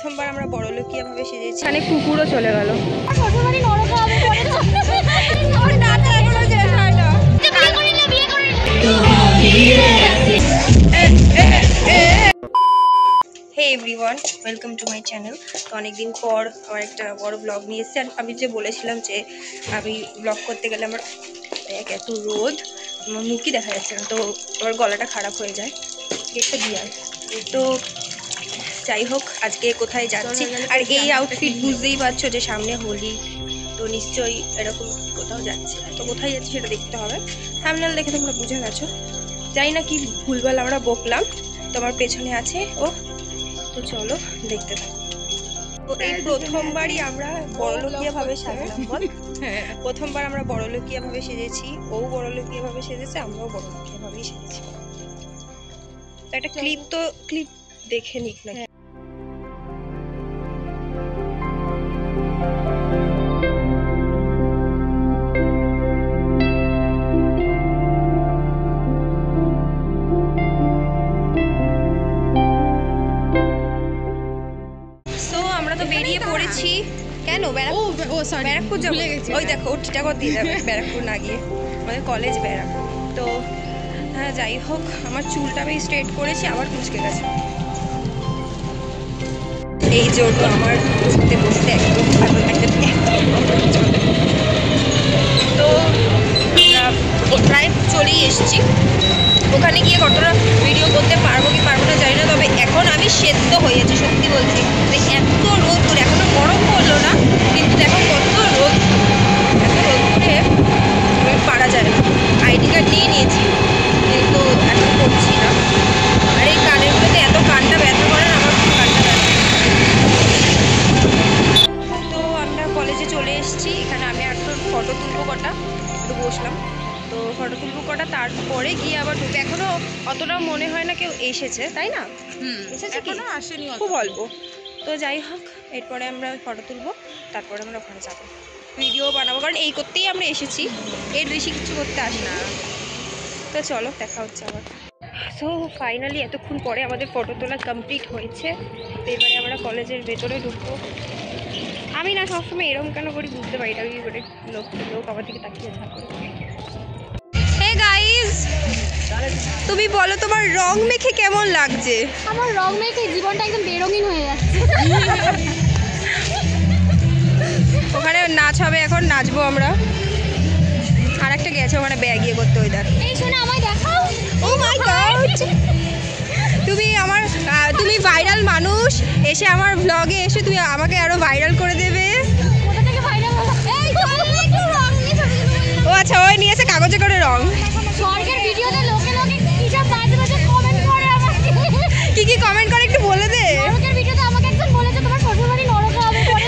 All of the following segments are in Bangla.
প্রথমবার আমরা বড়লোকিয়া ভাবে সেজেছি। এখানে কুকুরও চলে গেল। Hey everyone, welcome to my channel. তো অনেকদিন পর আমার একটা বড় ব্লগ নিয়ে এসেছি। আর আমি যে বলেছিলাম যে আমি ব্লগ করতে গেলে আমার এত রোদ, আমার মুখই দেখা যাচ্ছে না, তো আমার গলাটা খারাপ হয়ে যায়। গেটটা দিয়ে তো যাই হোক, আজকে কোথায় যাচ্ছি আর এই আউটফিট বুঝতেই পারছো যে সামনে হোলি, তো নিশ্চয়ই এরকম কোথাও যাচ্ছে। তো কোথায় যাচ্ছি সেটা দেখতে হবে, থাম্বনেল দেখে তোমরা বুঝে গেছো। জানি না কি ভুলভাল আমরা বকলাম, তোমার পেছনে আছে ও। তো চলো দেখতে থাকো। তো এই প্রথমবারই আমরা বড়লোকিয়া ভাবে সাজলাম। বল, প্রথমবার আমরা বড়লোকিয়া ভাবে সেজেছি, ও বড়লোকিয়া ভাবে সেজেছে, আমরাও বড়লোকিয়া ভাবেই সেজেছি। তো একটা ক্লিপ দেখে নিক না। বেরিয়ে পড়েছি। কেন ব্যারাকপুর যাবো? ওই দেখো ওর টিটাগড় দিয়ে যাবে, ব্যারাকপুর না গিয়ে আমাদের কলেজ ব্যারাকপুর। তো হ্যাঁ, যাই হোক, আমার চুলটা আমি স্ট্রেট করেছি, আবার কুচকে গেছে। এই জন্য আমার বসতে বসতে একদম ভালো লাগে। তো প্রায় চলেই এসেছি। ওখানে গিয়ে কতটা ভিডিও করতে পারবো কি পারবো না জানি না, তবে এখন আমি সেদ্ধ হয়েছি, সত্যি বলছি। এত রোদ করে, এখনো গরম পড়লো না, কিন্তু দেখো কত রোদ, এত রোদ করে পারা যায় না। আইডি কার্ড নিয়ে নিয়েছি, কিন্তু এখন করছি না। আর এই কানের মধ্যে এত কানটা ব্যথা করে না, আমার খুব কানটা ব্যথা। তো আমরা কলেজে চলে এসেছি। এখানে আমি একটু ফটো তুলবো কটা, একটু বসলাম। তো ফটো তুলবো কটা, তারপরে গিয়ে আবার ঢুকবে। এখনো অতটা মনে হয় না কেউ এসেছে, তাই না? এসেছে কি? আসেনি, খুব অল্প। তো যাই হোক, এরপরে আমরা ফটো তুলবো, তারপরে আমরা ওখানে যাবো, ভিডিও বানাবো, কারণ এই করতেই আমরা এসেছি, এর বেশি কিছু করতে আসি না। তো চলো, দেখা হচ্ছে আবার। তো ফাইনালি এতক্ষণ পরে আমাদের ফটো তোলা কমপ্লিট হয়েছে। তো এবারে আমরা কলেজের ভেতরে ঢুকবো। আমি না সবসময় এরকম কেন করি বুঝতে পারি না, কি করে লোক আমার দিকে তাকিয়ে থাকে। হে গাইস, তুমি বলো তোমার রং মেখে কেমন লাগছে? আমার রং মেখে জীবনটা একদম বেরঙিন হয়ে যাচ্ছে। ওখানে নাচ হবে, এখন নাচবো আমরা। আর একটা গেছে ওখানে ব্যাগ ইয়ে করতে, ওই দেখ। এই শোনো, আমায় দেখাও। ও মাই গড, তুমি ভাইরাল মানুষ, এসে আমার ব্লগে এসে তুমি আমাকে আরো ভাইরাল করে দেবে। কোথা থেকে ভাইরাল হলো? এই চল একটু রং নিয়ে ছবি তুলবো। ও আচ্ছা, ওই নিয়েছে কাগজে করে রং। স্বর্গের ভিডিওতে লোকে কি সব বাজে বাজে কমেন্ট করে আমাকে। কি কমেন্ট করে একটু বলে দে। স্বর্গের ভিডিওতে আমাকে একজন বলেছে তোমার শ্বশুরবাড়ি নরক হবে পরে।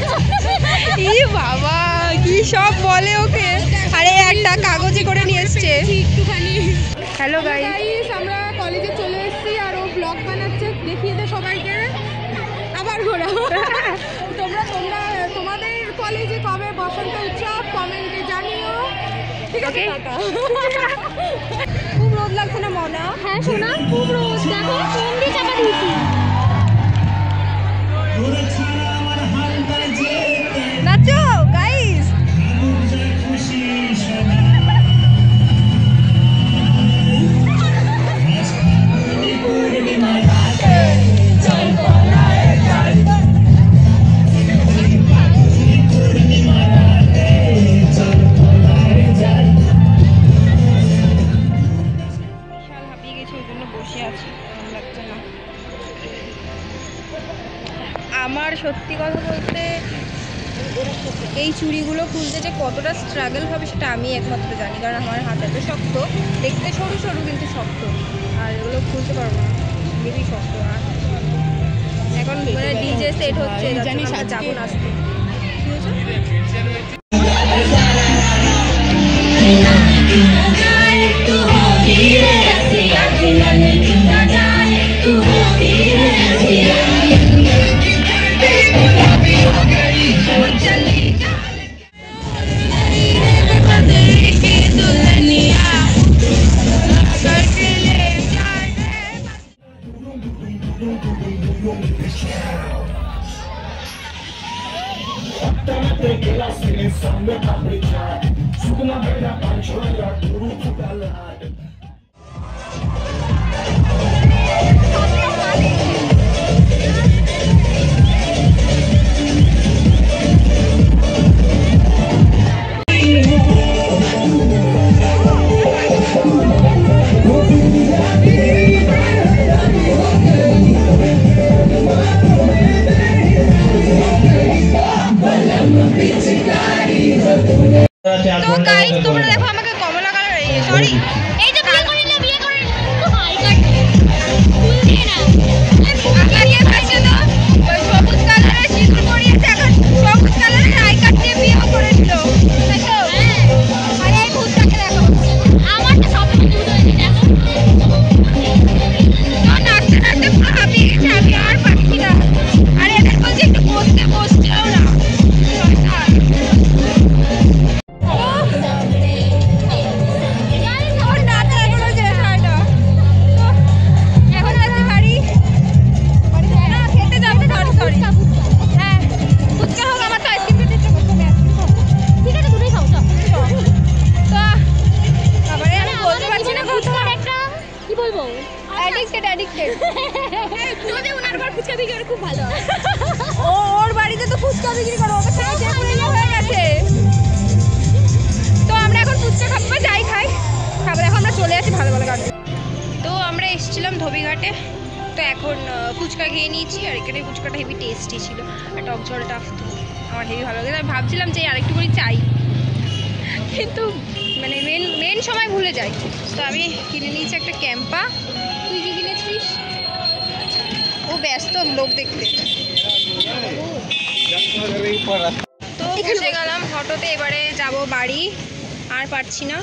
ই বাবা, কি সব বলে ওকে। আরে একটা কাগজে করে নিয়ে এসছে একটুখানি। হ্যালো গাইস, আমরা কলেজে চলে এসেছি আর ও ব্লগ বানাচ্ছে, দেখিয়ে দে সবাইকে। আবার ঘোরা। তোমাদের কলেজে কবে বসন্ত উৎসব কমেন্টে জানিও, ঠিক আছে? খুব রোদ লাগছে না মনা? হ্যাঁ শোনা, খুব রোদ, দেখো ফোন দিয়ে চাপা দিয়েছি। নাচো গাইস। আমার সত্যি কথা বলতে এই চুড়িগুলো খুলতে যে কতটা স্ট্রাগল হবে সেটা আমি একমাত্র জানি, কারণ আমার হাত এত শক্ত, দেখতে সরু সরু কিন্তু শক্ত, আর এগুলো খুলতে পারবো না, খুবই শক্ত। আর এখন মানে ডিজে সেট হচ্ছে, যাবো নাচতে। তো গাইস তোমরা দেখো আমাকে কমলা কালার সরি এই যে বিয়ে করে হাই কাট ফুল দিয়ে না আমার ইয়ে আছে তো ওই সবুজ কালারের সিঁদুর পরিয়েছে এখন সবুজ কালারের আই কার্ড দিয়ে বিয়ে করে দিল দেখো আরে এই ভূতটাকে দেখো আমার তো সব কিছু হয়েছে দেখো তো নাচতে নাচতে পুরো হাঁপিয়ে গেছে আমি আর পাচ্ছি না আরে এদের বলছি একটু বসতেও না ওর নাচা এখনো শেষ হয় না তো এখন যাচ্ছি বাড়ি না খেতে যাবো সরি হ্যাঁ ফুচকা হোক আমার তো আইসক্রিম খেতে ইচ্ছে করছে না ঠিক আছে দুটোই খাও চল তো আবারে আমি বলতে পারছি না কথা একটা কি বলবো অ্যাডিক্টেড তোমাদের ওনার ঘর ফুচকা বিক্রি করে খুব ভালো হয়। ওর বাড়িতে তো ফুচকা বিক্রি করো ওকে খাই খেয়ে পুরো ইয়ে হয়ে গেছে তো আমরা এখন ফুচকা খাবো বা যাই খাই খাবার এখন আমরা চলে আসি ভালো ভালো গাড়ি তো আমরা এসেছিলাম ধোবিঘাটে তো এখন ফুচকা খেয়ে নিয়েছি আর এখানে ফুচকাটা হেভি টেস্টি ছিল আর টক ঝোলটা তো আমার হেভি ভালো লাগে আমি ভাবছিলাম যে আরেকটু করে চাই কিন্তু মানে মেন সময় ভুলে যাই তো আমি কিনে নিয়েছি একটা ক্যাম্পা তুই কি কিনেছিস ও ব্যস্ত লোক দেখতে তো বসে গেলাম অটোতে এবারে যাব বাড়ি আর পারছি না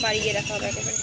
বাড়ি গিয়ে দেখা হবে একেবারে